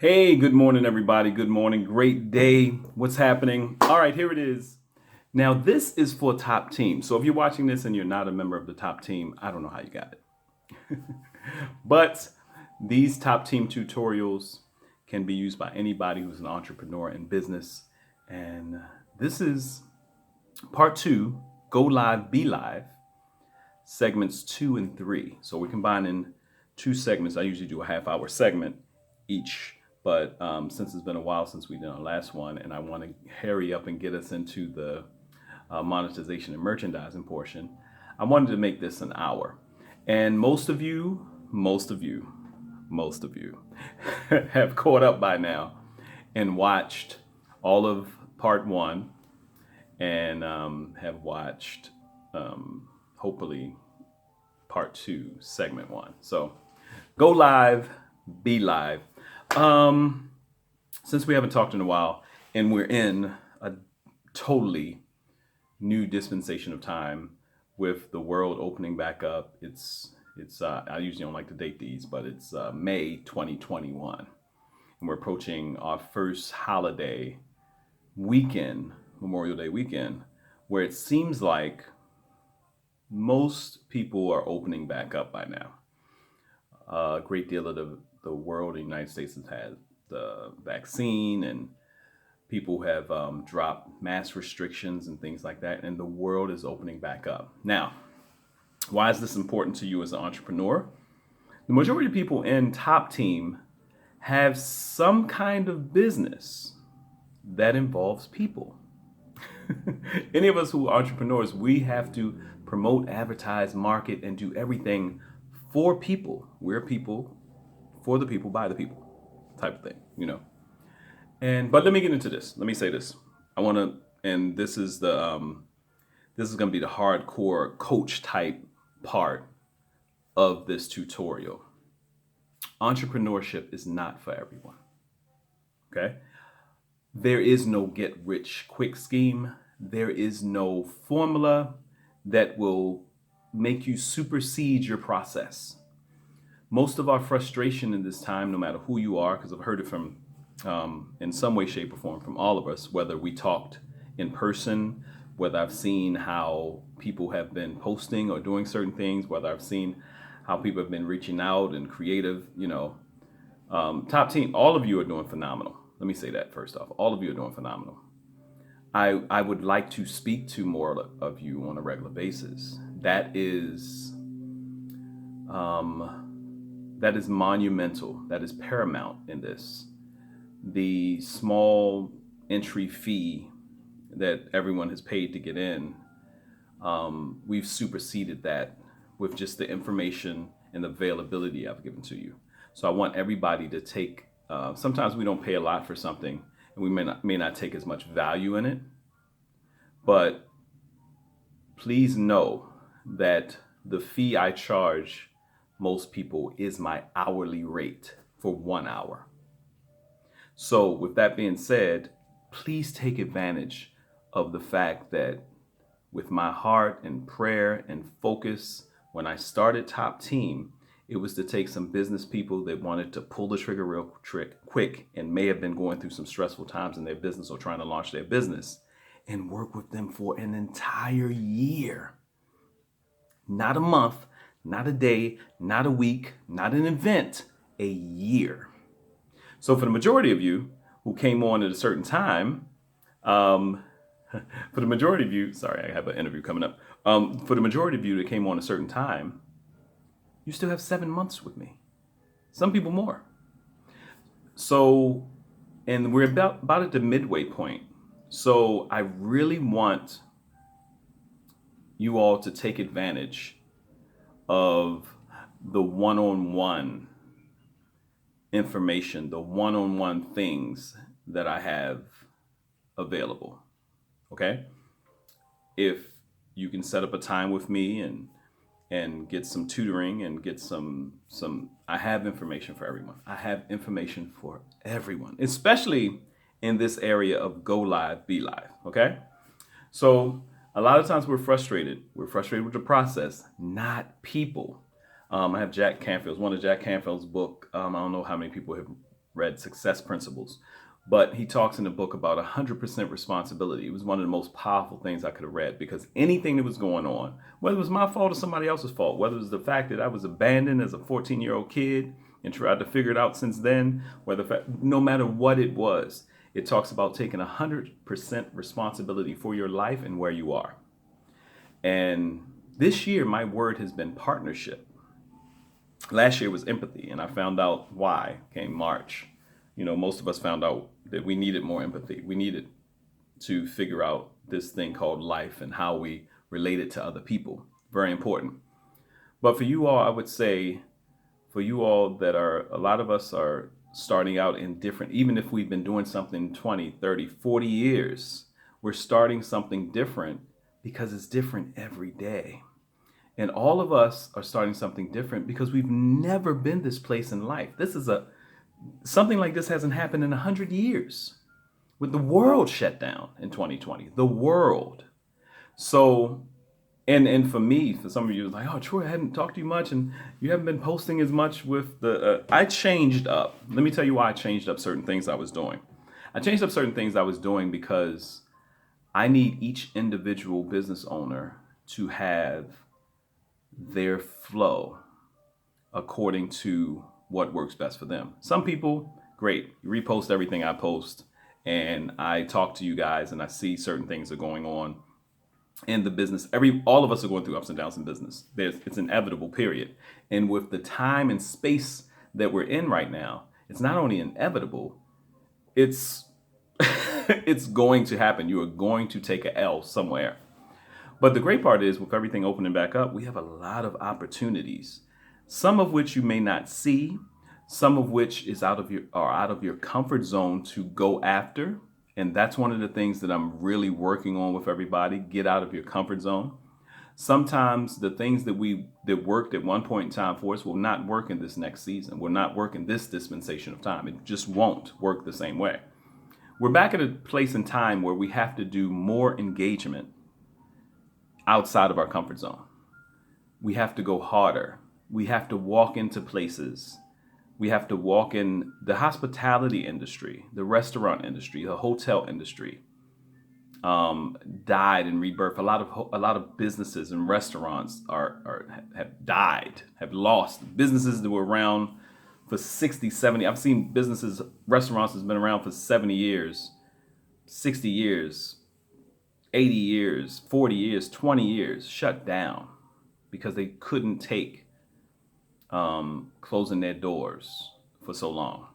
Hey, good morning, everybody. Good morning. Great day. What's happening? All right, here it is. Now, this is for top team. So if you're watching this and you're not a member of the top team, I don't know how you got it. But these top team tutorials can be used by anybody who's an entrepreneur in business. And this is part two, Go Live, Be Live, segments 2 and 3. So we're combining two segments. I usually do a half-hour segment each, but since it's been a while since we did our last one, and I want to hurry up and get us into the monetization and merchandising portion, I wanted to make this an hour. And most of you have caught up by now and watched all of part one and have watched hopefully part two, segment one. So go live, be live. Since we haven't talked in a while and we're in a totally new dispensation of time with the world opening back up, it's I usually don't like to date these, but it's May 2021. And we're approaching our first holiday weekend, Memorial Day weekend, where it seems like most people are opening back up by now. A great deal of the world, the United States has had the vaccine, and people have dropped mass restrictions and things like that, and the world is opening back up. Now, why is this important to you as an entrepreneur? The majority of people in Top Team have some kind of business that involves people. Any of us who are entrepreneurs, we have to promote, advertise, market, and do everything for people. We're people, for the people, by the people, type of thing. But let me get into this. Let me say this. I want to, and this is going to be the hardcore coach type part of this tutorial. Entrepreneurship is not for everyone. Okay? There is no get rich quick scheme. There is no formula that will make you supersede your process. Most of our frustration in this time, no matter who you are, because I've heard it from, in some way, shape, or form, from all of us, whether we talked in person, whether I've seen how people have been posting or doing certain things, whether I've seen how people have been reaching out and creative, Top Team, all of you are doing phenomenal. Let me say that first off. All of you are doing phenomenal. I would like to speak to more of you on a regular basis. That is monumental. That is paramount in this. The small entry fee that everyone has paid to get in, we've superseded that with just the information and the availability I've given to you. So I want everybody to take. Sometimes we don't pay a lot for something, and we may not take as much value in it. But please know that the fee I charge most people is my hourly rate for 1 hour. So with that being said, please take advantage of the fact that with my heart and prayer and focus, when I started Top Team, it was to take some business people that wanted to pull the trigger real quick and may have been going through some stressful times in their business or trying to launch their business, and work with them for an entire year. Not a month, not a day, not a week, not an event, a year. So for the majority of you who came on at a certain time, for the majority of you, sorry, I have an interview coming up. For the majority of you that came on a certain time, you still have 7 months with me. Some people more. So, and we're about at the midway point. So I really want you all to take advantage of the one-on-one information, the one-on-one things that I have available. Okay? If you can set up a time with me and get some tutoring and get some I have information for everyone. I have information for everyone, especially in this area of go live, be live. Okay? So a lot of times we're frustrated. We're frustrated with the process, not people. I have Jack Canfield's, one of Jack Canfield's book. I don't know how many people have read Success Principles. But he talks in the book about 100% responsibility. It was one of the most powerful things I could have read, because anything that was going on, whether it was my fault or somebody else's fault, whether it was the fact that I was abandoned as a 14-year-old kid and tried to figure it out since then, no matter what it was, it talks about taking 100% responsibility for your life and where you are. And this year, my word has been partnership. Last year was empathy, and I found out why came March. Most of us found out that we needed more empathy. We needed to figure out this thing called life and how we relate it to other people. Very important. But for you all, I would say, for you all a lot of us are starting out in different, even if we've been doing something 20, 30, 40 years, we're starting something different because it's different every day. And all of us are starting something different because we've never been this place in life. Something like this hasn't happened in 100 years, with the world shut down in 2020, the world. So, and for me, for some of you, it's like, oh, Troy, I hadn't talked to you much, and you haven't been posting as much with I changed up. Let me tell you why I changed up certain things I was doing. I changed up certain things I was doing because I need each individual business owner to have their flow according to what works best for them. Some people, great, you repost everything I post, and I talk to you guys, and I see certain things are going on in the business. All of us are going through ups and downs in business. It's inevitable, period. And with the time and space that we're in right now, it's not only inevitable, it's it's going to happen. You are going to take a L somewhere. But the great part is, with everything opening back up, we have a lot of opportunities, some of which you may not see, some of which are out of your comfort zone to go after. And that's one of the things that I'm really working on with everybody. Get out of your comfort zone. Sometimes the things that worked at one point in time for us will not work in this next season, will not work in this dispensation of time. It just won't work the same way. We're back at a place in time where we have to do more engagement outside of our comfort zone. We have to go harder. We have to walk into places. We have to walk in the hospitality industry, the restaurant industry, the hotel industry. Died and rebirthed. A lot of businesses and restaurants have died, have lost. Businesses that were around for 60, 70. I've seen restaurants that's been around for 70 years, 60 years, 80 years, 40 years, 20 years shut down because they couldn't take closing their doors for so long.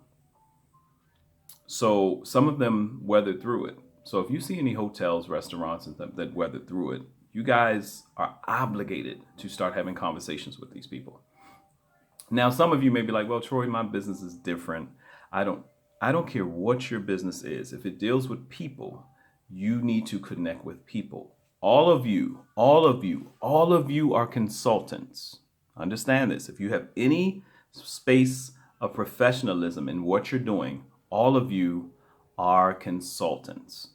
So some of them weathered through it. So if you see any hotels, restaurants, and that weathered through it, you guys are obligated to start having conversations with these people. Now, some of you may be like, well, Troy, my business is different. I don't care what your business is. If it deals with people, you need to connect with people. All of you are consultants. Understand this. If you have any space of professionalism in what you're doing, all of you are consultants.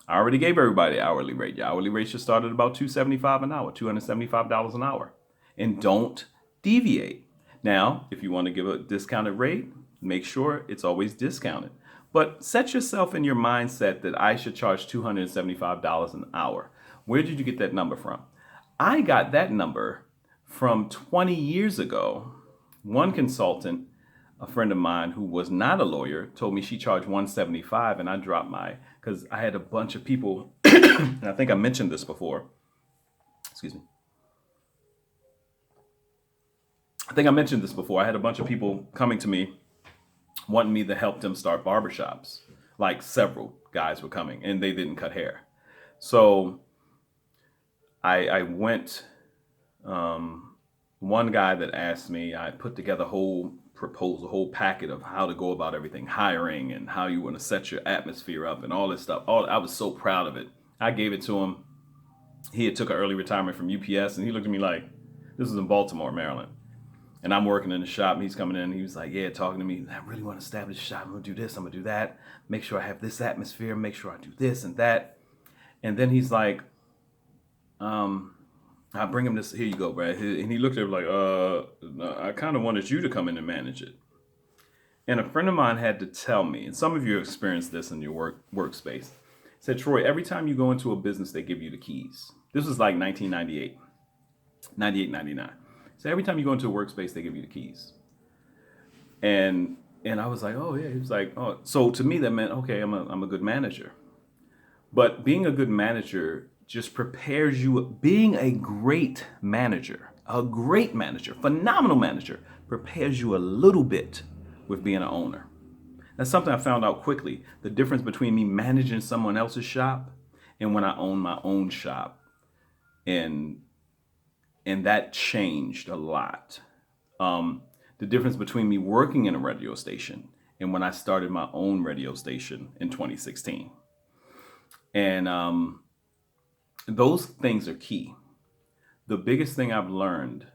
I already gave everybody the hourly rate. Your hourly rate should start at about $275 an hour, $275 an hour. And don't deviate. Now, if you want to give a discounted rate, make sure it's always discounted. But set yourself in your mindset that I should charge $275 an hour. Where did you get that number from? I got that number from 20 years ago. One consultant, a friend of mine who was not a lawyer, told me she charged $175, and I dropped because I had a bunch of people, and I think I mentioned this before. Excuse me. I think I mentioned this before. I had a bunch of people coming to me wanting me to help them start barbershops. Like several guys were coming, and they didn't cut hair. So I went, one guy that asked me, I put together a whole proposal, a whole packet of how to go about everything, hiring and how you want to set your atmosphere up and all this stuff. I was so proud of it. I gave it to him. He had took an early retirement from UPS, and he looked at me like, this was in Baltimore, Maryland. And I'm working in the shop, and he's coming in, and he was like, yeah, talking to me. I really want to establish a shop. I'm going to do this. I'm going to do that. Make sure I have this atmosphere. Make sure I do this and that. And then he's like, I bring him this. Here you go, Brad. And he looked at him like, I kind of wanted you to come in and manage it. And a friend of mine had to tell me, and some of you experienced this in your workspace, said, Troy, every time you go into a business, they give you the keys. This was like 1998, 98, 99. So every time you go into a workspace, they give you the keys. And I was like, oh yeah. He was like, oh. So to me, that meant, okay, I'm a good manager. But being a good manager just prepares you. Being a great manager, phenomenal manager, prepares you a little bit with being an owner. That's something I found out quickly. The difference between me managing someone else's shop and when I own my own shop. And that changed a lot. The difference between me working in a radio station and when I started my own radio station in 2016. And those things are key. The biggest thing I've learned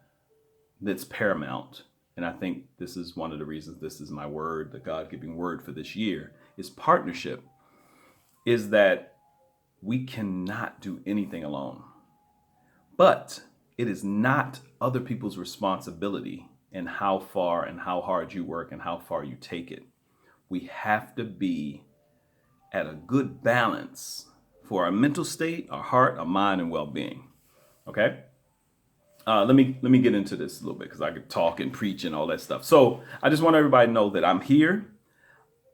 that's paramount, and I think this is one of the reasons this is my word, the God-given word for this year, is partnership, is that we cannot do anything alone. But it is not other people's responsibility and how far and how hard you work and how far you take it. We have to be at a good balance for our mental state, our heart, our mind, and well-being. Okay? Let me get into this a little bit because I could talk and preach and all that stuff. So I just want everybody to know that I'm here,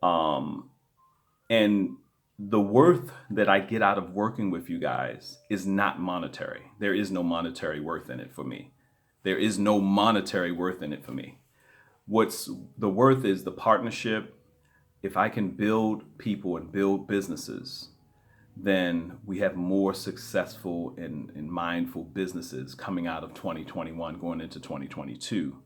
and the worth that I get out of working with you guys is not monetary. There is no monetary worth in it for me. There is no monetary worth in it for me. What's the worth is the partnership. If I can build people and build businesses, then we have more successful and mindful businesses coming out of 2021 going into 2022.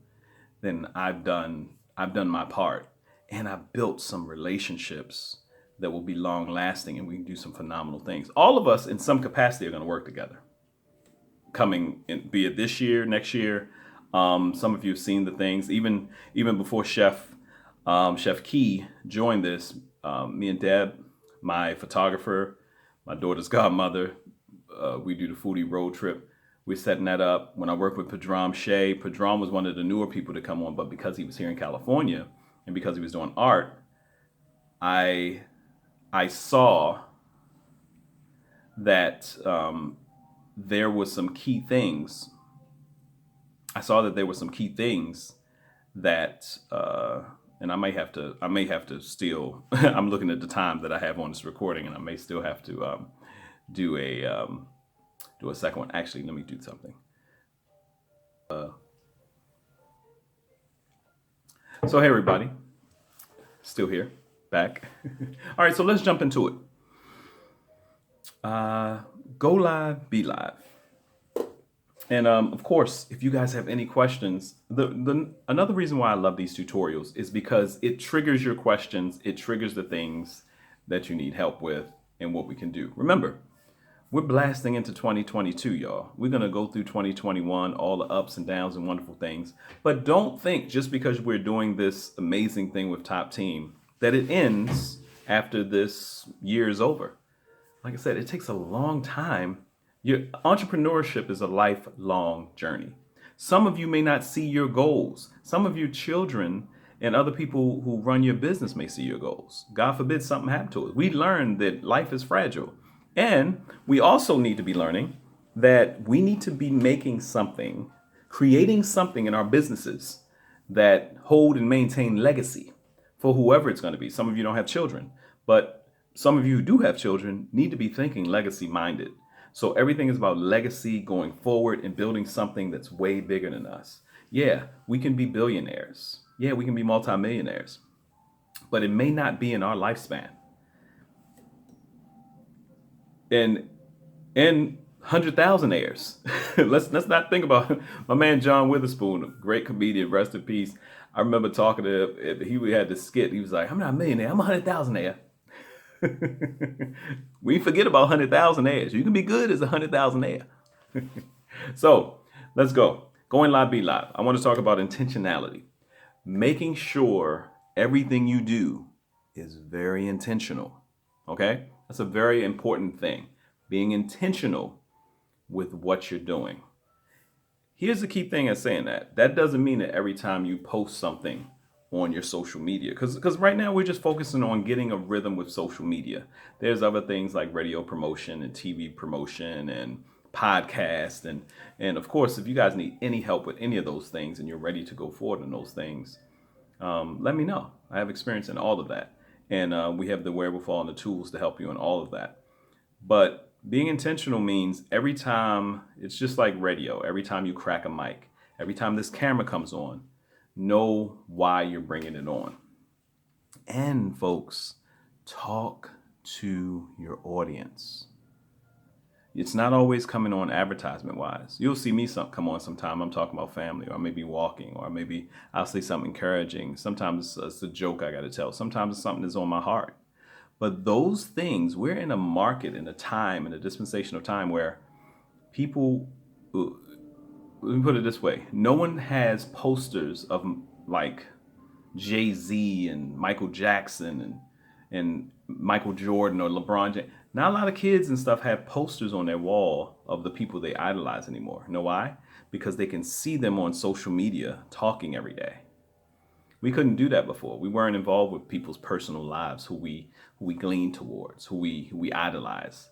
Then I've done my part, and I've built some relationships that will be long lasting, and we can do some phenomenal things. All of us in some capacity are going to work together coming in, be it this year, next year. Some of you have seen the things even before Chef Key joined this. Me and Deb, my photographer, my daughter's godmother, we do the foodie road trip. We're setting that up. When I worked with Padram Shea, Padram was one of the newer people to come on, but because he was here in California and because he was doing art, I saw that there was some key things. I saw that there were some key things that, and I may have to still. I'm looking at the time that I have on this recording, and I may still have to do a second one. Actually, let me do something. So hey, everybody, still here, back. All right, so let's jump into it. Go live, be live. And of course, if you guys have any questions, another reason why I love these tutorials is because it triggers your questions. It triggers the things that you need help with and what we can do. Remember, we're blasting into 2022, y'all. We're going to go through 2021, all the ups and downs and wonderful things. But don't think just because we're doing this amazing thing with Top Team that it ends after this year is over. Like I said, it takes a long time. Your entrepreneurship is a lifelong journey. Some of you may not see your goals. Some of your children and other people who run your business may see your goals. God forbid something happened to us. We learned that life is fragile. And we also need to be learning that we need to be making something, creating something in our businesses that hold and maintain legacy for whoever it's going to be. Some of you don't have children, but some of you who do have children need to be thinking legacy minded. So everything is about legacy, going forward and building something that's way bigger than us. Yeah, we can be billionaires. Yeah, we can be multimillionaires, but it may not be in our lifespan. And 100,000 let's not think about my man John Witherspoon, a great comedian, rest in peace. I remember talking to him, he had this skit. He was like, I'm not a millionaire, I'm 100,000. We forget about 100,000 heirs. You can be good as 100,000 heir. So let's go. Going live, be live. I want to talk about intentionality. Making sure everything you do is very intentional. Okay? That's a very important thing. Being intentional with what you're doing. Here's the key thing in saying that. That doesn't mean that every time you post something on your social media, because right now we're just focusing on getting a rhythm with social media. There's other things like radio promotion and TV promotion and podcast, and of course, if you guys need any help with any of those things and you're ready to go forward in those things, let me know. I have experience in all of that, and we have the wherewithal and the tools to help you in all of that. But being intentional means every time, it's just like radio. Every time you crack a mic, every time this camera comes on, know why you're bringing it on. And folks, talk to your audience. It's not always coming on advertisement wise. You'll see me come on sometime. I'm talking about family, or maybe walking, or maybe I'll say something encouraging. Sometimes it's a joke I got to tell. Sometimes it's something that's on my heart. But those things, we're in a market, in a time, in a dispensation of time where people, let me put it this way, no one has posters of like Jay-Z and Michael Jackson and Michael Jordan or LeBron James. Not a lot of kids and stuff have posters on their wall of the people they idolize anymore. You know why? Because they can see them on social media talking every day. We couldn't do that before. We weren't involved with people's personal lives, who we glean towards, who we idolize.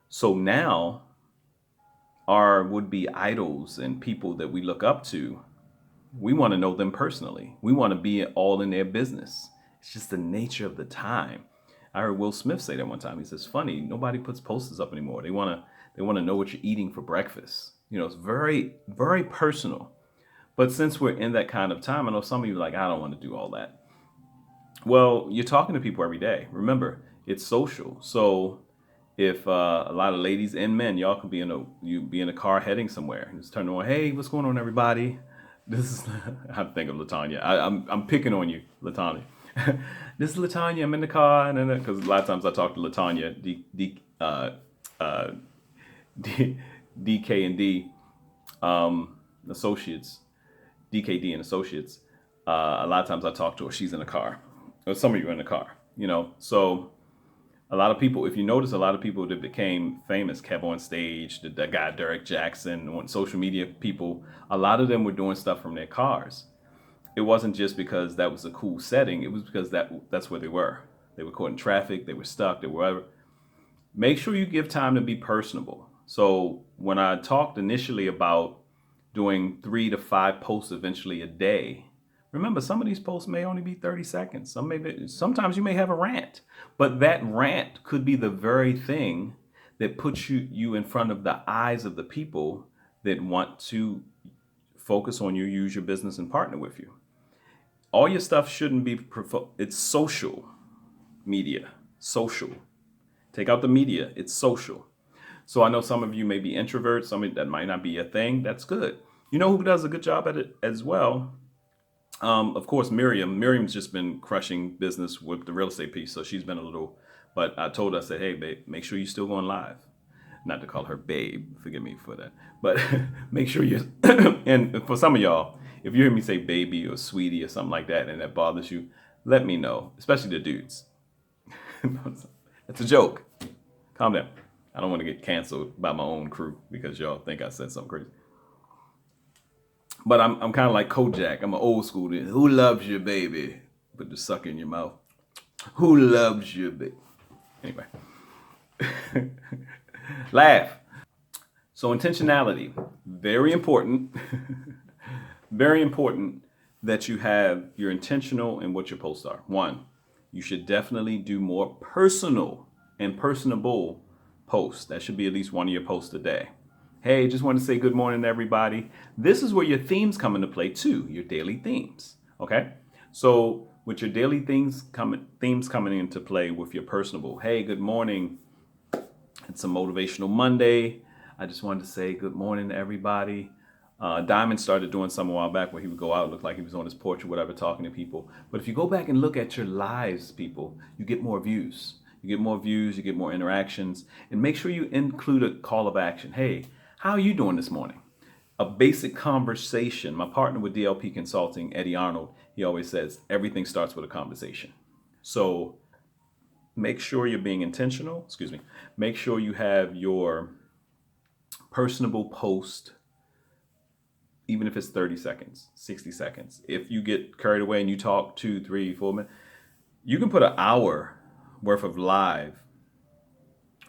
So now our would-be idols and people that we look up to, we want to know them personally. We want to be all in their business. It's just the nature of the time. I heard Will Smith say that one time. He says, "Funny, nobody puts posters up anymore. They want to know what you're eating for breakfast." You know, it's very, very personal. But since we're in that kind of time, I know some of you are like, "I don't want to do all that." Well, you're talking to people every day. Remember, it's social. So if a lot of ladies and men, y'all could be in a car heading somewhere, and just turn on, "Hey, what's going on, everybody?" This is I think of Latanya. I'm picking on you, Latanya. This is Latanya. I'm in the car, and because a lot of times I talk to Latanya, uh, D, DK and D associates, DKD and associates. A lot of times I talk to her. She's in the car, or some of you are in the car. You know, so a lot of people, if you notice, a lot of people that became famous, kept on stage, the guy Derek Jackson, on social media people, a lot of them were doing stuff from their cars. It wasn't just because that was a cool setting. It was because that's where they were. They were caught in traffic. They were stuck. They were wherever. Make sure you give time to be personable. So when I talked initially about doing 3 to 5 posts eventually a day, remember, some of these posts may only be 30 seconds. Sometimes you may have a rant, but that rant could be the very thing that puts you in front of the eyes of the people that want to focus on you, use your business, and partner with you. All your stuff shouldn't be, it's social media, social. Take out the media, it's social. So I know some of you may be introverts, some of that might not be a thing. That's good. You know who does a good job at it as well? Of course, Miriam. Miriam's just been crushing business with the real estate piece, so she's been a little. But I told her, I said, "Hey, babe, make sure you're still going live." Not to call her babe, forgive me for that. But make sure you. And for some of y'all, if you hear me say baby or sweetie or something like that, and that bothers you, let me know. Especially the dudes. It's a joke. Calm down. I don't want to get canceled by my own crew because y'all think I said something crazy. But I'm kind of like Kojak. I'm an old school. Who loves you, baby? Put the sucker in your mouth. Who loves you, baby? Anyway. Laugh. So intentionality, very important. Very important that you you're intentional in what your posts are. One, you should definitely do more personal and personable posts. That should be at least one of your posts a day. Hey, just want to say good morning to everybody. This is where your themes come into play too, your daily themes. Okay? So with your daily themes coming into play with your personable, hey, good morning. It's a motivational Monday. I just wanted to say good morning to everybody. Diamond started doing some a while back where he would go out, look like he was on his porch or whatever, talking to people. But if you go back and look at your lives, people, you get more views. You get more views, you get more interactions. And make sure you include a call of action. Hey, how are you doing this morning? A basic conversation. My partner with DLP Consulting, Eddie Arnold, he always says everything starts with a conversation. So make sure you're being intentional. Make sure you have your personable post even if it's 30 seconds, 60 seconds. If you get carried away and you talk 2, 3, 4 minutes, you can put an hour worth of live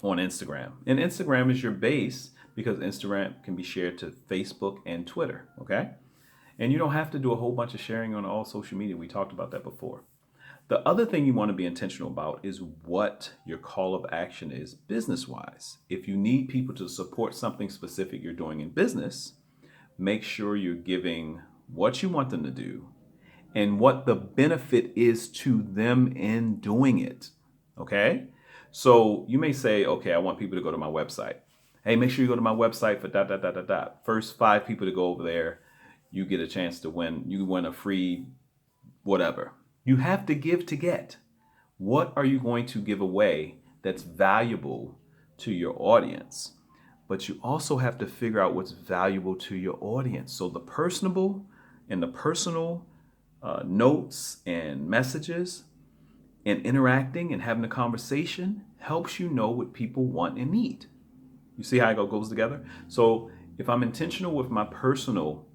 on Instagram. And Instagram is your base because Instagram can be shared to Facebook and Twitter. Okay. And you don't have to do a whole bunch of sharing on all social media. We talked about that before. The other thing you want to be intentional about is what your call of action is business wise. If you need people to support something specific you're doing in business, make sure you're giving what you want them to do and what the benefit is to them in doing it. Okay? So you may say, okay, I want people to go to my website. Hey, make sure you go to my website for dot, dot, dot, dot, dot. First 5 people to go over there, you get a chance to win. You win a free whatever. You have to give to get. What are you going to give away that's valuable to your audience? But you also have to figure out what's valuable to your audience. So the personable and the personal notes and messages and interacting and having a conversation helps you know what people want and need. You see how it goes together? So if I'm intentional with my personal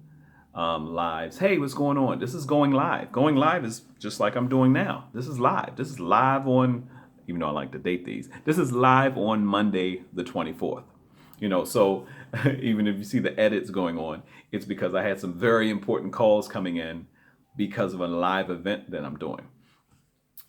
lives, hey, what's going on? This is going live. Going live is just like I'm doing now. This is live. This is live on, even though I like to date these, this is live on Monday the 24th. So even if you see the edits going on, it's because I had some very important calls coming in because of a live event that I'm doing.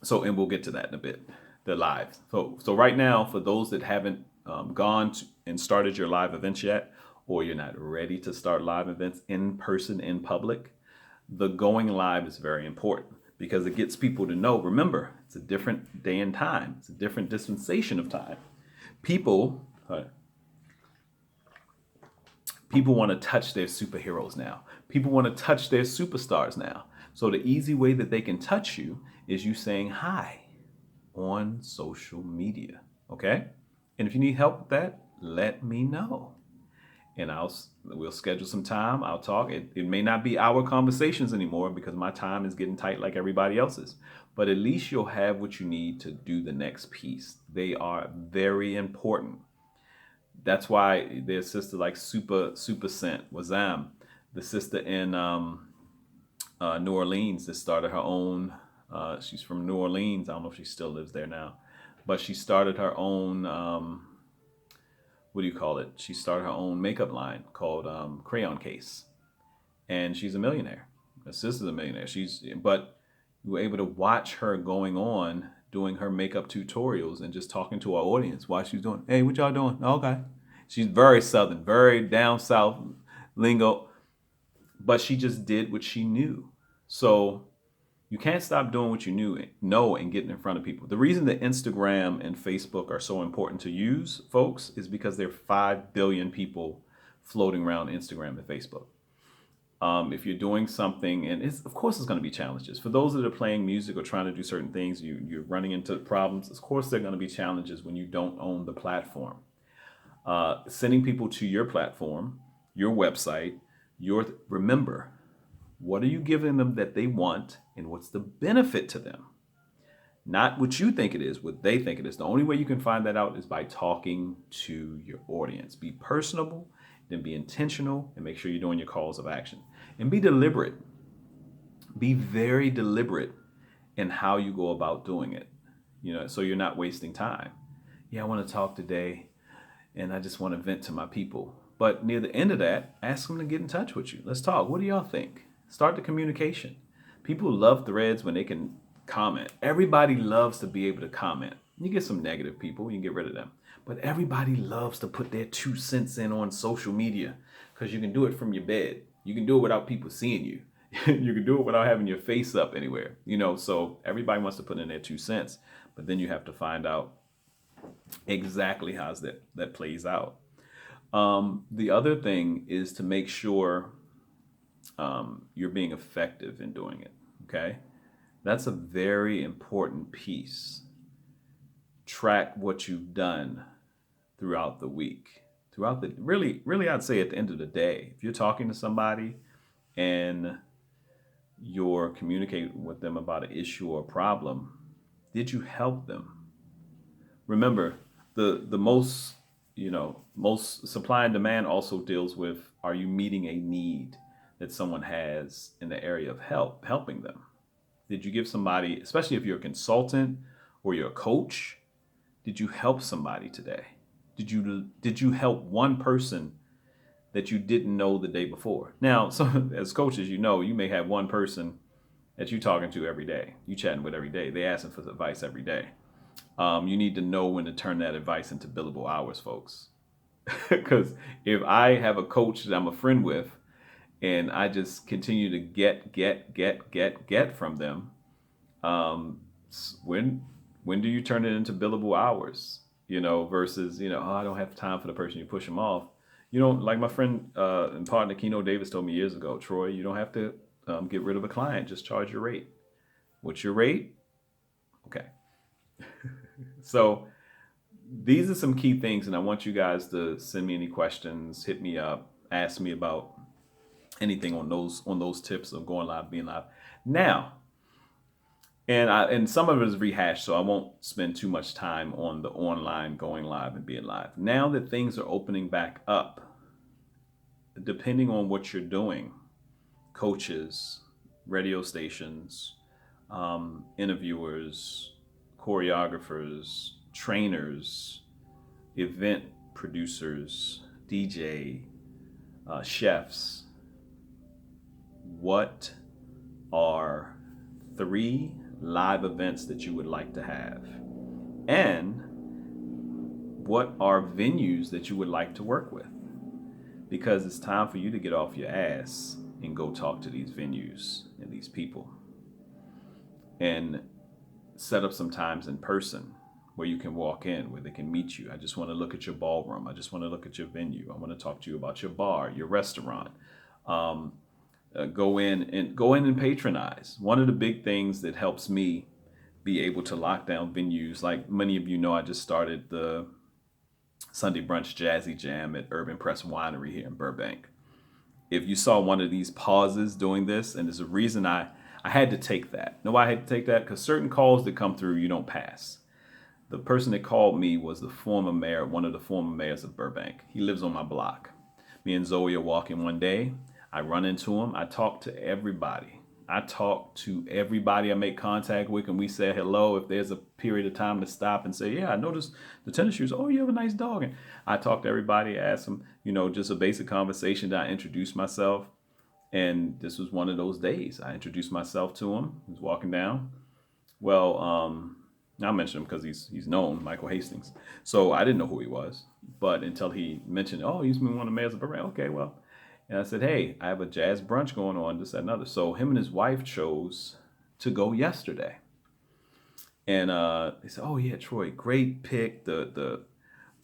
So, and we'll get to that in a bit, the live. So right now, for those that haven't gone and started your live events yet, or you're not ready to start live events in person, in public, the going live is very important because it gets people to know, remember, it's a different day and time. It's a different dispensation of time. People want to touch their superheroes now. People want to touch their superstars now. So the easy way that they can touch you is you saying hi on social media, okay? And if you need help with that, let me know. And we'll schedule some time. I'll talk. It may not be our conversations anymore because my time is getting tight like everybody else's. But at least you'll have what you need to do the next piece. They are very important. That's why there's sister like Super Scent, Wazam, the sister in New Orleans that started her own. She's from New Orleans. I don't know if she still lives there now, but she started her own. What do you call it? She started her own makeup line called Crayon Case, and she's a millionaire. Her sister's a millionaire. But you were able to watch her going on doing her makeup tutorials and just talking to our audience while she's doing. Hey, what y'all doing? Okay. She's very Southern, very down South lingo, but she just did what she knew. So you can't stop doing what you know and getting in front of people. The reason that Instagram and Facebook are so important to use, folks, is because there are 5 billion people floating around Instagram and Facebook. If you're doing something, and of course it's going to be challenges. For those that are playing music or trying to do certain things, you're running into problems. Of course there are going to be challenges when you don't own the platform. Sending people to your platform, your website, remember, what are you giving them that they want and what's the benefit to them? Not what you think it is, what they think it is. The only way you can find that out is by talking to your audience. Be personable, then be intentional, and make sure you're doing your calls of action. And be deliberate. Be very deliberate in how you go about doing it, so you're not wasting time. Yeah, I want to talk today, and I just want to vent to my people. But near the end of that, ask them to get in touch with you. Let's talk. What do y'all think? Start the communication. People love threads when they can comment. Everybody loves to be able to comment. You get some negative people, you can get rid of them. But everybody loves to put their 2 cents in on social media because you can do it from your bed. You can do it without people seeing you. You can do it without having your face up anywhere. So everybody wants to put in their 2 cents, but then you have to find out exactly how that plays out. The other thing is to make sure you're being effective in doing it. Okay, that's a very important piece. Track what you've done throughout the week, really, I'd say at the end of the day, if you're talking to somebody and you're communicating with them about an issue or problem, did you help them? Remember, the most supply and demand also deals with, are you meeting a need? that someone has in the area of helping them? Did you give somebody, especially if you're a consultant or you're a coach, did you help somebody today? Did you help one person that you didn't know the day before? Now, so as coaches, you may have one person that you're talking to every day, you chatting with every day. They asking for advice every day. You need to know when to turn that advice into billable hours, folks. Because if I have a coach that I'm a friend with, and I just continue to get from them, when do you turn it into billable hours? Versus oh, I don't have time for the person, you push them off. Like my friend and partner Keno Davis told me years ago, Troy, you don't have to get rid of a client, just charge your rate. What's your rate? Okay. So these are some key things, and I want you guys to send me any questions, hit me up, ask me about anything on those tips of going live, being live. Now, and some of it is rehashed, so I won't spend too much time on the online going live and being live. Now that things are opening back up, depending on what you're doing, coaches, radio stations, interviewers, choreographers, trainers, event producers, DJ, chefs, what are 3 live events that you would like to have? And what are venues that you would like to work with? Because it's time for you to get off your ass and go talk to these venues and these people. And set up some times in person where you can walk in, where they can meet you. I just want to look at your ballroom. I just want to look at your venue. I want to talk to you about your bar, your restaurant. Go in and patronize. One of the big things that helps me be able to lock down venues, like many of you know, I just started the Sunday Brunch Jazzy Jam at Urban Press Winery here in Burbank. If you saw one of these pauses doing this, and there's a reason I had to take that. No, I had to take that because certain calls that come through, you don't pass. The person that called me was the former mayor, one of the former mayors of Burbank. He lives on my block. Me and Zoe are walking one day. I run into him. I talk to everybody. I make contact with, and we say hello. If there's a period of time to stop and say, yeah, I noticed the tennis shoes. Oh, you have a nice dog. And I talk to everybody, ask them, just a basic conversation. That I introduce myself. And this was one of those days. I introduced myself to him. He was walking down. Well, I mentioned him because he's known, Michael Hastings. So I didn't know who he was. But until he mentioned, oh, he's been one of the mayors of Burbank. Okay, well. And I said, hey, I have a jazz brunch going on, this, that, and other. So him and his wife chose to go yesterday. And they said, oh, yeah, Troy, great pick. The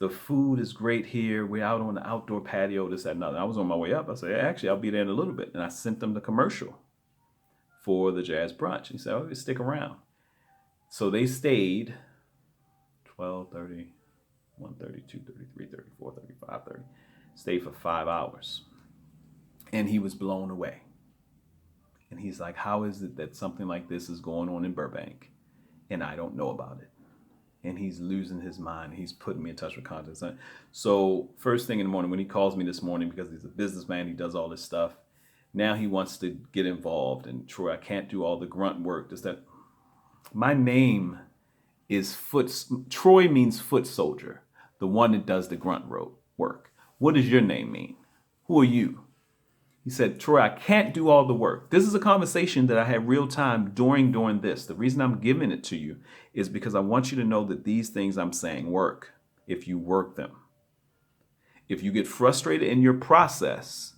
food is great here. We're out on the outdoor patio, this, that, and other. I was on my way up. I said, actually, I'll be there in a little bit. And I sent them the commercial for the jazz brunch. He said, oh, stick around. So they stayed 12:30, 1:30, 2:30, 3:30, 4:30, 5:30. Stayed for 5 hours. And he was blown away. And he's like, how is it that something like this is going on in Burbank and I don't know about it? And he's losing his mind. He's putting me in touch with contacts. So first thing in the morning, when he calls me this morning, because he's a businessman, he does all this stuff. Now he wants to get involved. And Troy, I can't do all the grunt work. Just that. My name is Troy means foot soldier, the one that does the grunt work. What does your name mean? Who are you? He said, Troy, I can't do all the work. This is a conversation that I had real time during this. The reason I'm giving it to you is because I want you to know that these things I'm saying work if you work them. If you get frustrated in your process,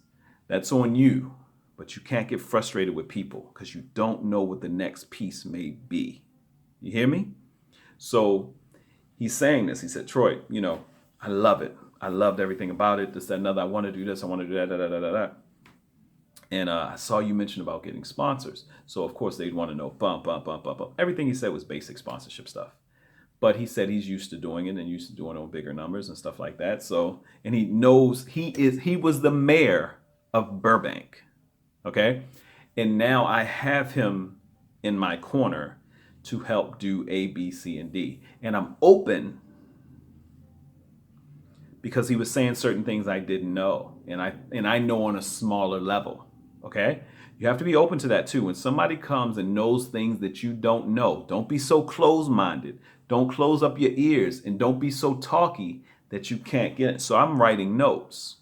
that's on you. But you can't get frustrated with people because you don't know what the next piece may be. You hear me? So he's saying this. He said, Troy, I love it. I loved everything about it. This, that, another. I want to do this. I want to do that, da, da, da, da, da. And I saw you mention about getting sponsors. So, of course, they'd want to know, bump. Everything he said was basic sponsorship stuff. But he said he's used to doing it and used to doing it on bigger numbers and stuff like that. So, and he knows he was the mayor of Burbank. Okay. And now I have him in my corner to help do A, B, C, and D. And I'm open because he was saying certain things I didn't know. And I know on a smaller level. Okay? You have to be open to that too. When somebody comes and knows things that you don't know, don't be so closed minded. Don't close up your ears and don't be so talky that you can't get it. So I'm writing notes.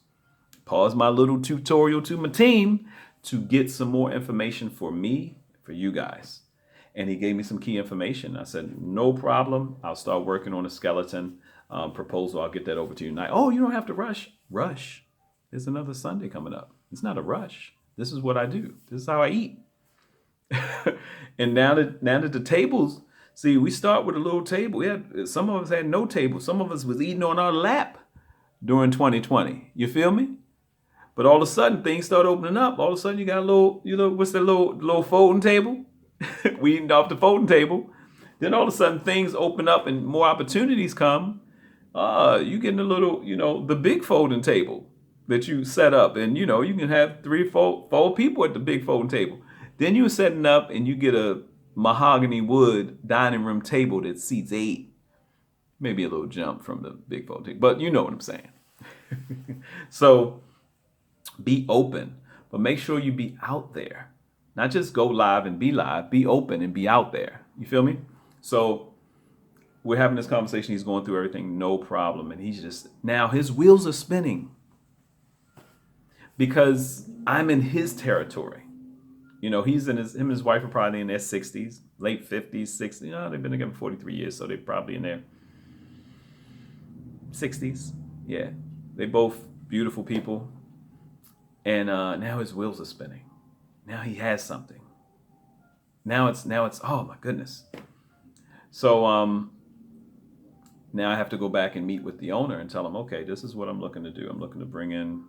Pause my little tutorial to my team to get some more information for me, for you guys. And he gave me some key information. I said, no problem. I'll start working on a skeleton proposal. I'll get that over to you tonight. Oh, you don't have to rush. Rush. There's another Sunday coming up. It's not a rush. This is what I do. This is how I eat. And now that the tables, see, we start with a little table. Some of us had no table. Some of us was eating on our lap during 2020. You feel me? But all of a sudden things start opening up. All of a sudden you got a little, what's that little folding table? We eating off the folding table. Then all of a sudden things open up and more opportunities come. You getting a little, the big folding table that you set up, and you can have three, four people at the big folding table. Then you're setting up and you get a mahogany wood dining room table that seats 8. Maybe a little jump from the big folding table, but you know what I'm saying. So be open, but make sure you be out there. Not just go live and be live, be open and be out there. You feel me? So we're having this conversation. He's going through everything, no problem. And now his wheels are spinning because I'm in his territory. He's him and his wife are probably in their 60s, late 50s, 60s. They've been together 43 years, so they're probably in their 60s. Yeah, they both beautiful people. And now his wheels are spinning. Now he has something. Now it's oh my goodness. So now I have to go back and meet with the owner and tell him, okay, this is what I'm looking to do. I'm looking to bring in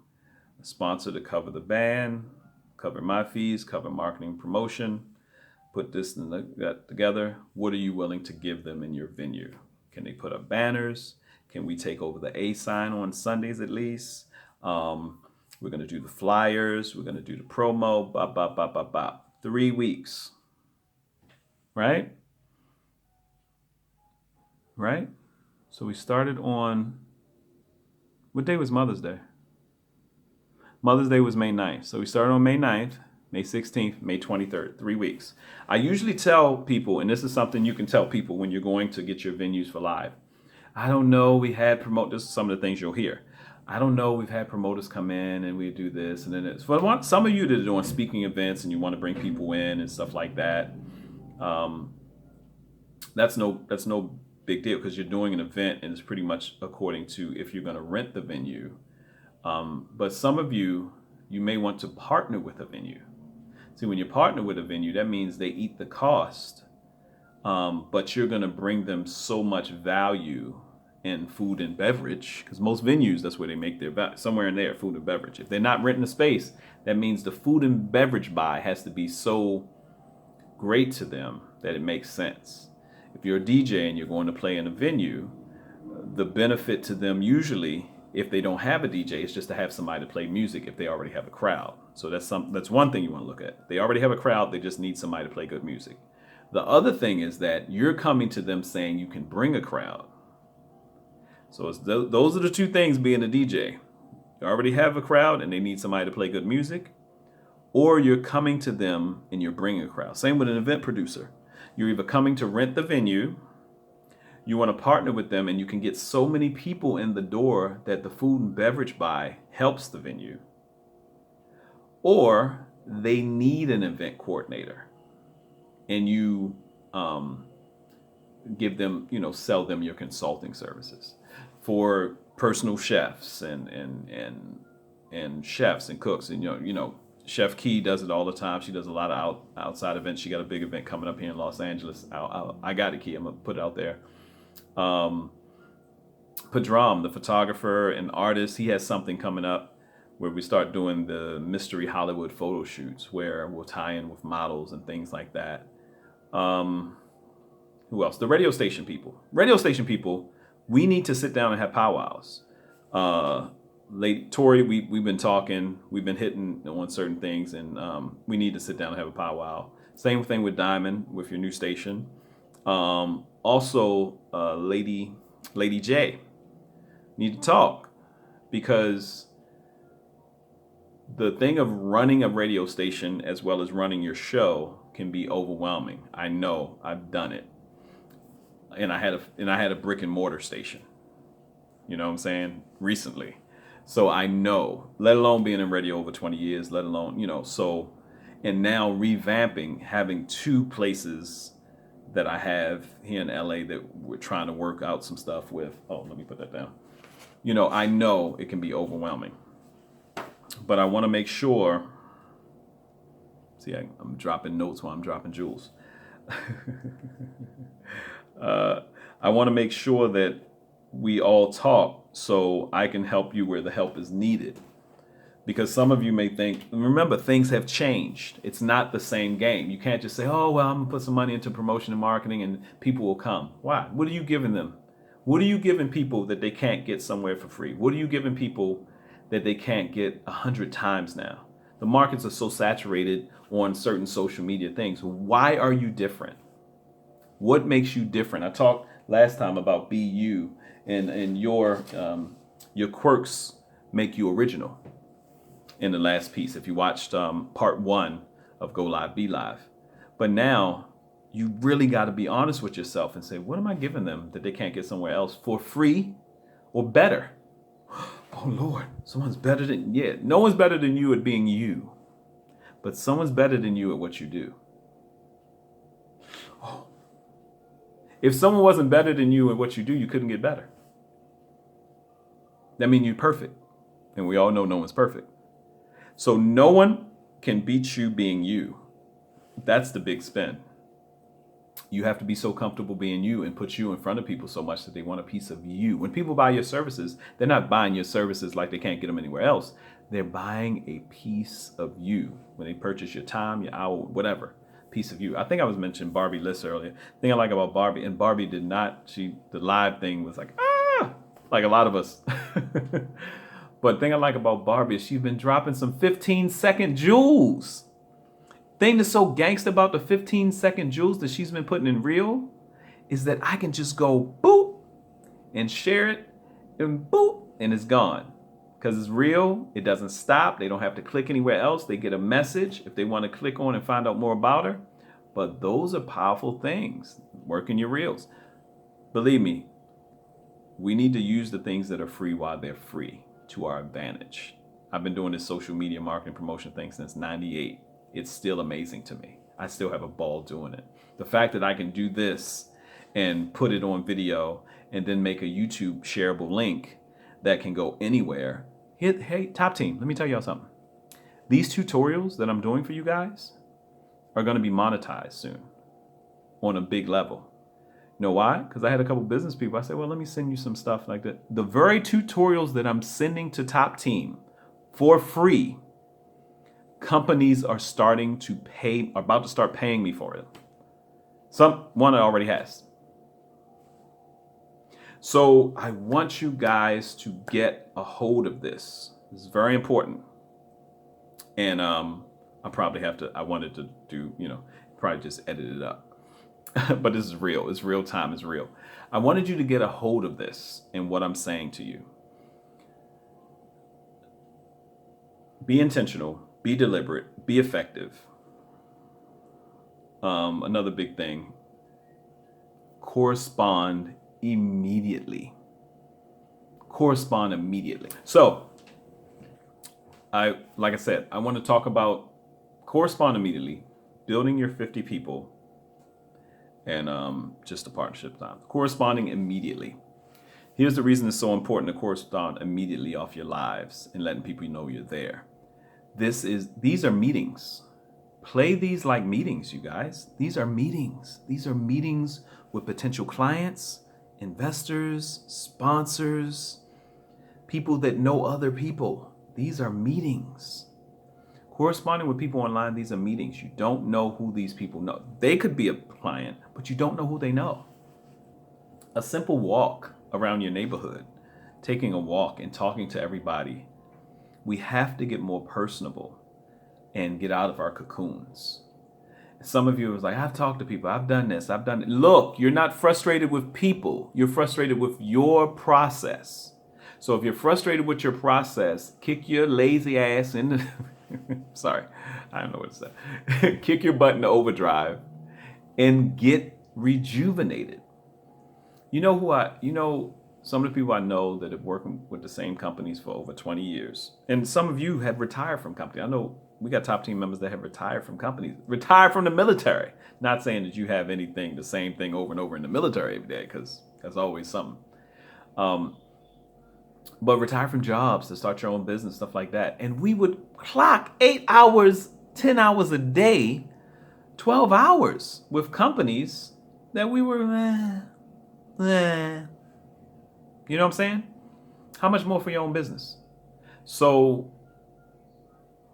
a sponsor to cover the band, cover my fees, cover marketing promotion, put this and that together. What are you willing to give them in your venue? Can they put up banners? Can we take over the A sign on Sundays at least? We're going to do the flyers. We're going to do the promo. Bop, bop, bop, bop, bop. 3 weeks. Right? Right? So we started on, what day was Mother's Day? Mother's Day was May 9th. So we started on May 9th, May 16th, May 23rd, 3 weeks. I usually tell people, and this is something you can tell people when you're going to get your venues for live. I don't know, this is some of the things you'll hear. I don't know, we've had promoters come in and we do this and then it's for some of you that are doing speaking events and you want to bring people in and stuff like that. That's no big deal because you're doing an event and it's pretty much according to if you're going to rent the venue. But some of you may want to partner with a venue. See, when you partner with a venue, that means they eat the cost, but you're going to bring them so much value in food and beverage, because most venues, that's where they make their value, somewhere in there, food and beverage. If they're not renting a space, that means the food and beverage buy has to be so great to them that it makes sense. If you're a DJ and you're going to play in a venue, the benefit to them usually, if they don't have a DJ, is just to have somebody to play music if they already have a crowd. So that's one thing you want to look at. They already have a crowd, they just need somebody to play good music. The other thing is that you're coming to them saying you can bring a crowd. So those are the two things being a DJ. You already have a crowd and they need somebody to play good music, or you're coming to them and you're bringing a crowd. Same with an event producer. You're either coming to rent the venue, you want to partner with them, and you can get so many people in the door that the food and beverage buy helps the venue, or they need an event coordinator and you give them, sell them your consulting services for personal chefs and chefs and cooks. And Chef Key does it all the time. She does a lot of outside events. She got a big event coming up here in Los Angeles. I got it, Key. I'm gonna put it out there. Padram, the photographer and artist, he has something coming up where we start doing the mystery Hollywood photo shoots where we'll tie in with models and things like that. Who else? The radio station people. We need to sit down and have powwows. Lady Tori, we've been talking, we've been hitting on certain things, and we need to sit down and have a powwow. Same thing with Diamond, with your new station. Also, Lady J, need to talk, because The thing of running a radio station as well as running your show can be overwhelming. I know, I've done it. And I had a brick and mortar station. You know what I'm saying? Recently. So I know, let alone being in radio over 20 years, let alone, so, and now revamping, having two places that I have here in LA that we're trying to work out some stuff with. Oh, let me put that down. I know it can be overwhelming, but I want to make sure. See, I'm dropping notes while I'm dropping jewels. I want to make sure that we all talk so I can help you where the help is needed. Because some of you may think, remember, things have changed. It's not the same game. You can't just say, oh, well, I'm going to put some money into promotion and marketing and people will come. Why? What are you giving them? What are you giving people that they can't get somewhere for free? What are you giving people that they can't get 100 times now? The markets are so saturated on certain social media things. Why are you different? What makes you different? I talked last time about be you, and your quirks make you original. In the last piece, if you watched part 1 of Go Live, Be Live. But now you really got to be honest with yourself and say, what am I giving them that they can't get somewhere else for free or better? Oh Lord, someone's better than, no one's better than you at being you, but someone's better than you at what you do. Oh. If someone wasn't better than you at what you do, you couldn't get better. That means you're perfect. And we all know no one's perfect. So no one can beat you being you. That's the big spin. You have to be so comfortable being you and put you in front of people so much that they want a piece of you. When people buy your services, they're not buying your services like they can't get them anywhere else. They're buying a piece of you. When they purchase your time, your hour, whatever, piece of you. I think I was mentioning Barbie Liss earlier. The thing I like about Barbie, and Barbie did not, the live thing was like a lot of us. But the thing I like about Barbie is she's been dropping some 15-second jewels. Thing that's so gangsta about the 15-second jewels that she's been putting in reel is that I can just go boop and share it and boop and it's gone. Because it's real, it doesn't stop. They don't have to click anywhere else. They get a message if they want to click on and find out more about her. But those are powerful things. Working your reels. Believe me, we need to use the things that are free while they're free to our advantage. I've been doing this social media marketing promotion thing since '98. It's still amazing to me. I still have a ball doing it. The fact that I can do this and put it on video and then make a YouTube shareable link that can go anywhere. Hey, top team, let me tell y'all something. These tutorials that I'm doing for you guys are going to be monetized soon on a big level. You know why? Because I had a couple business people. I said, well, let me send you some stuff like that. The very tutorials that I'm sending to Top Team for free, companies are about to start paying me for it. One already has. So I want you guys to get a hold of this. This is very important. And I wanted to do, probably just edit it up. But this is real. It's real time. It's real. I wanted you to get a hold of this and what I'm saying to you. Be intentional. Be deliberate. Be effective. Another big thing. Correspond immediately. Correspond immediately. So, like I said, I want to talk about correspond immediately, building your 50 people, and just a partnership time. Corresponding immediately. Here's the reason it's so important to correspond immediately off your lives and letting people know you're there. These are meetings. Play these like meetings, you guys. These are meetings. These are meetings with potential clients, investors, sponsors, people that know other people. These are meetings. Corresponding with people online, these are meetings. You don't know who these people know. They could be a client, but you don't know who they know. A simple walk around your neighborhood, taking a walk and talking to everybody. We have to get more personable and get out of our cocoons. Some of you was like, I've talked to people, I've done this, I've done it. Look, you're not frustrated with people. You're frustrated with your process. So if you're frustrated with your process, kick your lazy ass into, sorry, I don't know what to say. Kick your butt into overdrive and get rejuvenated. Some of the people I know that have worked with the same companies for over 20 years. And some of you have retired from companies. I know we got top team members that have retired from companies, retired from the military. Not saying that you have anything, the same thing over and over in the military every day, because that's always something. But retire from jobs to start your own business, stuff like that. And we would clock 8 hours, 10 hours a day, 12 hours with companies that we were, You know what I'm saying? How much more for your own business? So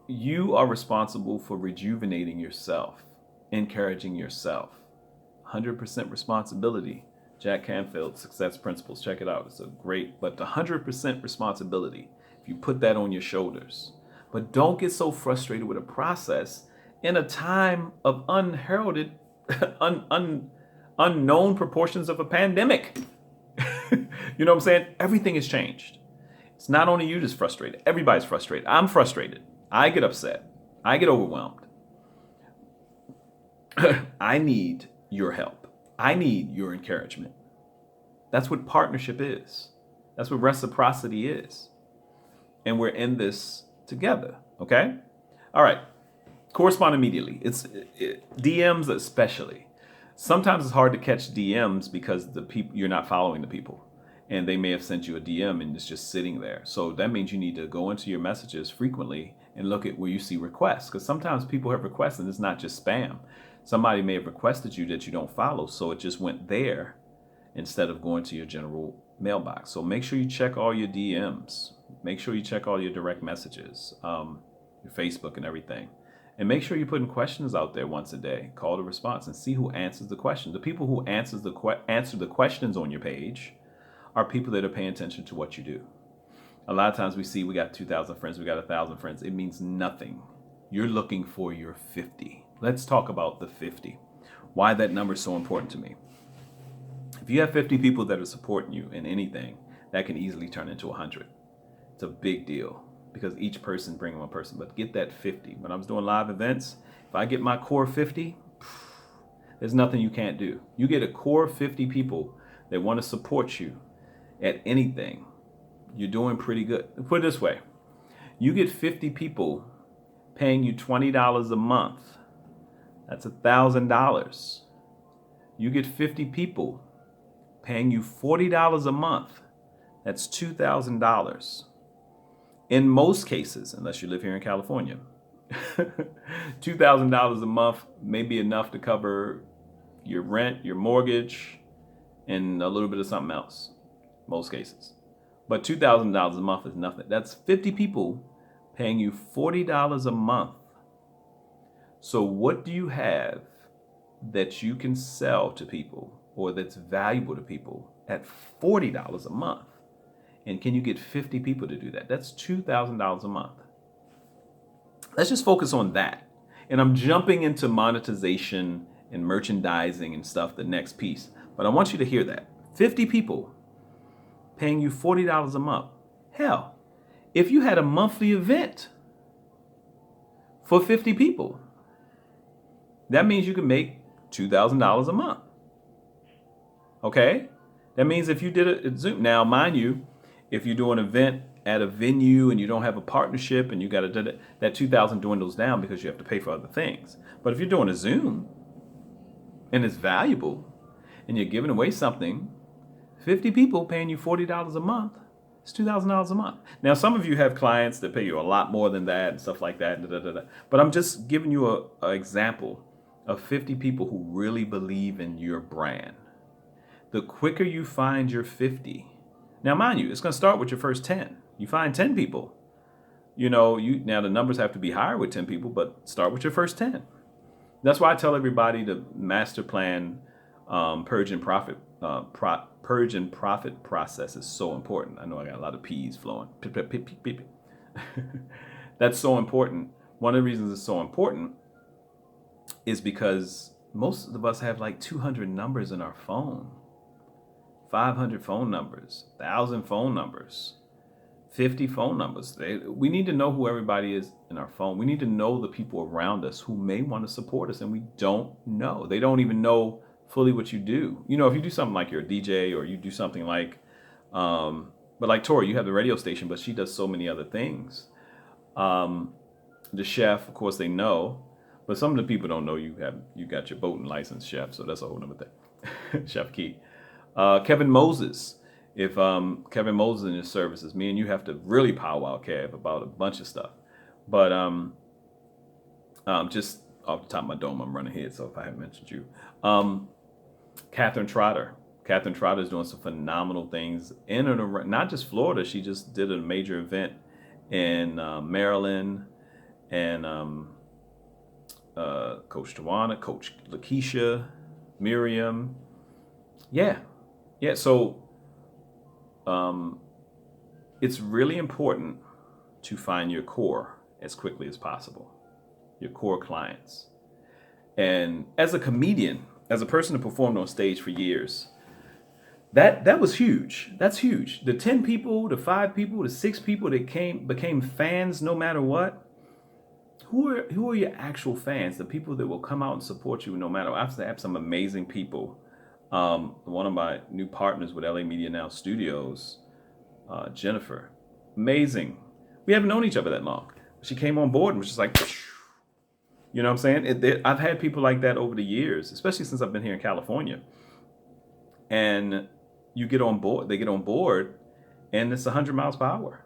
you are responsible for rejuvenating yourself, encouraging yourself. 100% responsibility. Jack Canfield's Success Principles. Check it out. It's a great, but 100% responsibility. If you put that on your shoulders. But don't get so frustrated with a process in a time of unheralded, unknown proportions of a pandemic. You know what I'm saying? Everything has changed. It's not only you that's frustrated. Everybody's frustrated. I'm frustrated. I get upset. I get overwhelmed. I need your help. I need your encouragement. That's what partnership is. That's what reciprocity is. And we're in this together, okay? All right. Correspond immediately. DMs especially. Sometimes it's hard to catch DMs because you're not following the people. And they may have sent you a DM and it's just sitting there. So that means you need to go into your messages frequently and look at where you see requests. Because sometimes people have requests and it's not just spam. Somebody may have requested you that you don't follow, so it just went there instead of going to your general mailbox. So make sure you check all your DMs. Make sure you check all your direct messages, your Facebook and everything. And make sure you're putting questions out there once a day. Call to response and see who answers the question. The people who answer the questions on your page are people that are paying attention to what you do. A lot of times we got 2,000 friends, we got 1,000 friends. It means nothing. You're looking for your 50. Let's talk about the 50. Why that number is so important to me. If you have 50 people that are supporting you in anything, that can easily turn into 100. It's a big deal because each person brings one person. But get that 50. When I was doing live events, if I get my core 50, there's nothing you can't do. You get a core 50 people that want to support you at anything, you're doing pretty good. Put it this way. You get 50 people paying you $20 a month. That's $1,000. You get 50 people paying you $40 a month. That's $2,000. In most cases, unless you live here in California, $2,000 a month may be enough to cover your rent, your mortgage, and a little bit of something else. Most cases. But $2,000 a month is nothing. That's 50 people paying you $40 a month. So what do you have that you can sell to people or that's valuable to people at $40 a month? And can you get 50 people to do that? That's $2,000 a month. Let's just focus on that. And I'm jumping into monetization and merchandising and stuff, the next piece. But I want you to hear that. 50 people paying you $40 a month. Hell, if you had a monthly event for 50 people, that means you can make $2,000 a month. Okay? That means if you did it at Zoom, now mind you, if you do an event at a venue and you don't have a partnership and you got to do that, $2,000 dwindles down because you have to pay for other things. But if you're doing a Zoom and it's valuable and you're giving away something, 50 people paying you $40 a month, it's $2,000 a month. Now, some of you have clients that pay you a lot more than that and stuff like that. But I'm just giving you an example of 50 people who really believe in your brand. The quicker you find your 50, now mind you, it's going to start with your first 10. You find 10 people. Now the numbers have to be higher with 10 people, but start with your first 10. That's why I tell everybody the master plan, purge and profit process is so important. I know I got a lot of P's flowing. That's so important. One of the reasons it's so important is because most of us have like 200 numbers in our phone, 500 phone numbers, 1,000 phone numbers. 50 phone numbers. We need to know who everybody is in our phone. We need to know the people around us who may want to support us, and we don't know. They don't even know fully what you do. You know, if you do something like you're a DJ, or you do something like, but like Tori, you have the radio station, but she does so many other things. The chef, of course, they know, but some of the people don't know you got your boating license, chef. So that's a whole nother thing. Chef Key, Kevin Moses. If Kevin Moses in his services, me and you have to really powwow, Kev, about a bunch of stuff. But just off the top of my dome, I'm running ahead. So if I haven't mentioned you, Catherine Trotter. Catherine Trotter is doing some phenomenal things in and around, not just Florida. She just did a major event in Maryland, and Coach Tawana, Coach Lakeisha, Miriam. Yeah. So it's really important to find your core as quickly as possible, your core clients. And as a comedian, as a person who performed on stage for years, that was huge. That's huge. The 10 people, the 5 people, the 6 people that became fans no matter what. Who are your actual fans? The people that will come out and support you no matter what. I have some amazing people. One of my new partners with LA Media Now Studios, Jennifer, amazing. We haven't known each other that long. She came on board and was just like, you know what I'm saying? I've had people like that over the years, especially since I've been here in California. And you get on board, they get on board, and it's 100 miles per hour.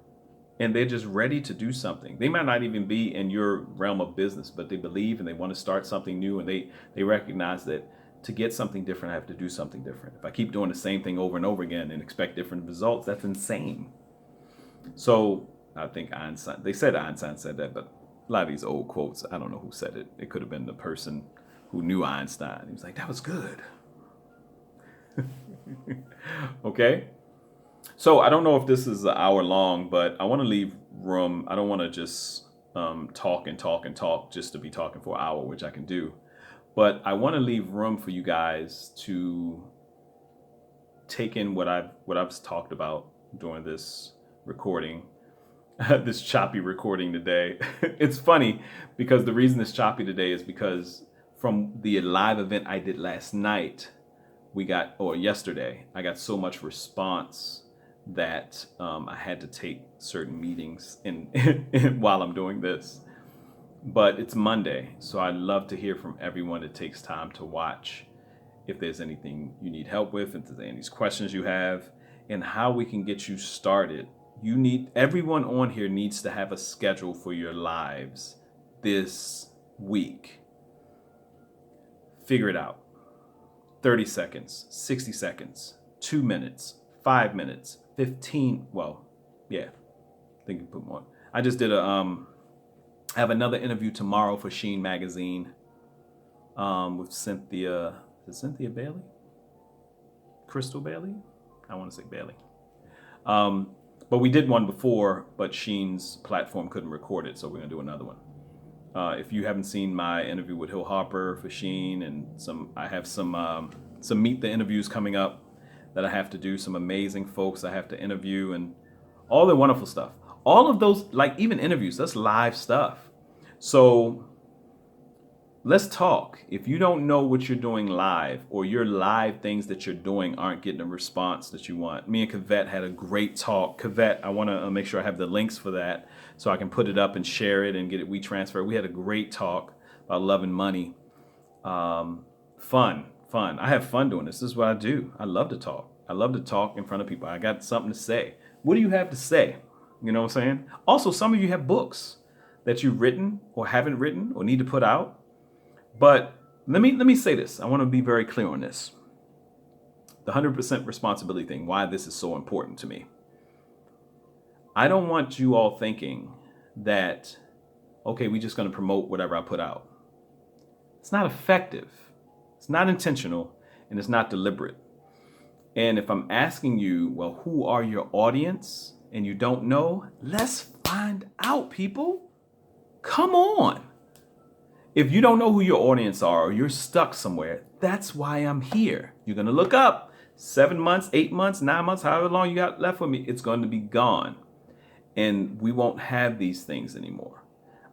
And they're just ready to do something. They might not even be in your realm of business, but they believe and they want to start something new, and they recognize that to get something different, I have to do something different. If I keep doing the same thing over and over again and expect different results, that's insane. So I think they said Einstein said that, but a lot of these old quotes, I don't know who said it. It could have been the person who knew Einstein. He was like, that was good. Okay. So I don't know if this is an hour long, but I want to leave room. I don't want to just talk just to be talking for an hour, which I can do. But I want to leave room for you guys to take in what I've talked about during this recording, this choppy recording today. It's funny because the reason it's choppy today is because from the live event I did last night, yesterday, I got so much response that I had to take certain meetings while I'm doing this. But it's Monday, so I'd love to hear from everyone that takes time to watch. If there's anything you need help with, if there's any questions you have, and how we can get you started. Everyone on here needs to have a schedule for your lives this week. Figure it out. 30 seconds, 60 seconds, 2 minutes, 5 minutes, 15. Well, yeah, I think you put more. I just did I have another interview tomorrow for Sheen Magazine with Cynthia. Is it Cynthia Bailey? Crystal Bailey? I want to say Bailey. But we did one before, but Sheen's platform couldn't record it, so we're going to do another one. If you haven't seen my interview with Hill Harper for Sheen, and I have some Meet the interviews coming up that I have to do, some amazing folks I have to interview, and all the wonderful stuff. All of those, like even interviews, that's live stuff. So let's talk. If you don't know what you're doing live, or your live things that you're doing aren't getting a response that you want. Me and Cavette had a great talk. Cavette, I want to make sure I have the links for that so I can put it up and share it and get it WeTransfer. We had a great talk about love and money. Fun. I have fun doing this. This is what I do. I love to talk. I love to talk in front of people. I got something to say. What do you have to say? You know what I'm saying? Also, some of you have books that you've written or haven't written or need to put out. But let me say this. I want to be very clear on this. The 100% responsibility thing, why this is so important to me. I don't want you all thinking that, okay, we're just going to promote whatever I put out. It's not effective. It's not intentional, and it's not deliberate. And if I'm asking you, well, who are your audience, and you don't know, let's find out, people. Come on. If you don't know who your audience are, or you're stuck somewhere, that's why I'm here. You're going to look up 7 months, 8 months, 9 months, however long you got left with me, it's going to be gone. and we won't have these things anymore.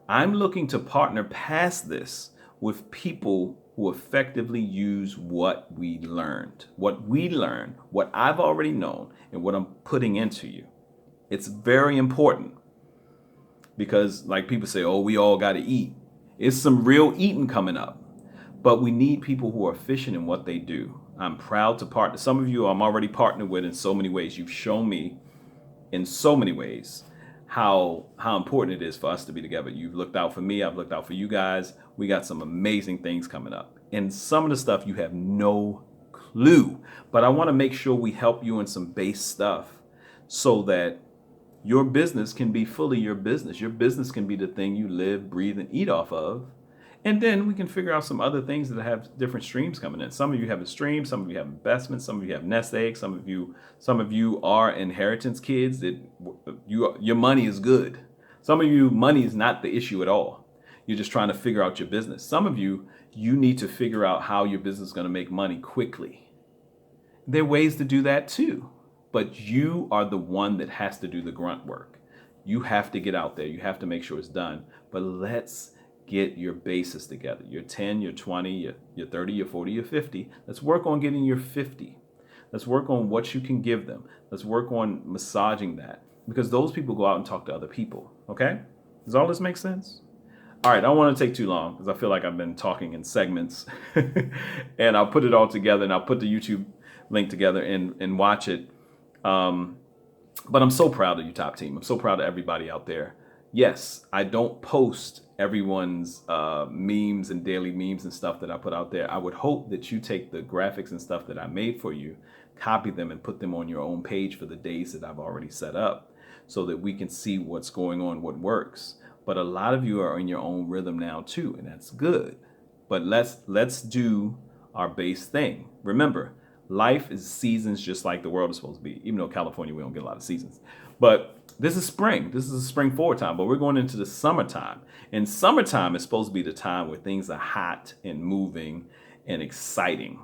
I'm looking to partner past this with people who effectively use what we learned, what I've already known, and what I'm putting into you. It's very important because, like people say, oh, we all got to eat. It's some real eating coming up, but we need people who are efficient in what they do. I'm proud to partner. Some of you I'm already partnered with in so many ways. You've shown me in so many ways how important it is for us to be together. You've looked out for me. I've looked out for you guys. We got some amazing things coming up. And some of the stuff you have no clue. But I want to make sure we help you in some base stuff so that your business can be fully your business. Your business can be the thing you live, breathe, and eat off of. And then we can figure out some other things that have different streams coming in. Some of you have a stream, some of you have investments, some of you have nest eggs, some of you are inheritance kids that your money is good. Some of you, money is not the issue at all. You're just trying to figure out your business. Some of you need to figure out how your business is going to make money quickly. There are ways to do that too, but you are the one that has to do the grunt work. You have to get out there. You have to make sure it's done. But let's get your basis together. Your 10, your 20, your 30, your 40, your 50. Let's work on getting your 50. Let's work on what you can give them. Let's work on massaging that, because those people go out and talk to other people. Okay? Does all this make sense? All right, I don't want to take too long because I feel like I've been talking in segments. And I'll put it all together and I'll put the YouTube link together and watch it. But I'm so proud of you, Top Team. I'm so proud of everybody out there. Yes, I don't post everyone's memes and daily memes and stuff that I put out there. I would hope that you take the graphics and stuff that I made for you, copy them and put them on your own page for the days that I've already set up so that we can see what's going on, what works. But a lot of you are in your own rhythm now too, and that's good. But let's do our base thing. Remember, life is seasons just like the world is supposed to be, even though California, we don't get a lot of seasons. But this is spring. This is a spring forward time, but we're going into the summertime. And summertime is supposed to be the time where things are hot and moving and exciting.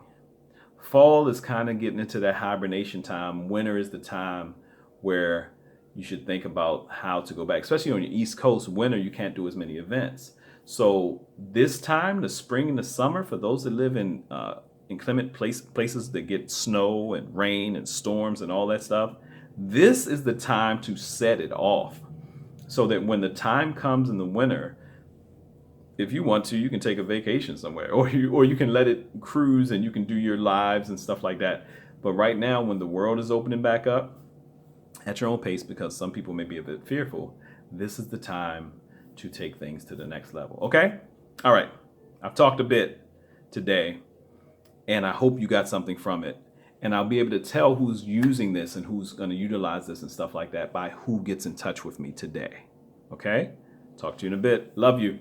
Fall is kind of getting into that hibernation time. Winter is the time where you should think about how to go back, especially on your East Coast. Winter, you can't do as many events. So this time, the spring and the summer, for those that live in inclement places that get snow and rain and storms and all that stuff, this is the time to set it off so that when the time comes in the winter, if you want to, you can take a vacation somewhere, or you can let it cruise and you can do your lives and stuff like that. But right now, when the world is opening back up at your own pace, because some people may be a bit fearful, this is the time to take things to the next level. Okay? All right. I've talked a bit today, and I hope you got something from it. And I'll be able to tell who's using this and who's going to utilize this and stuff like that by who gets in touch with me today. Okay? Talk to you in a bit. Love you.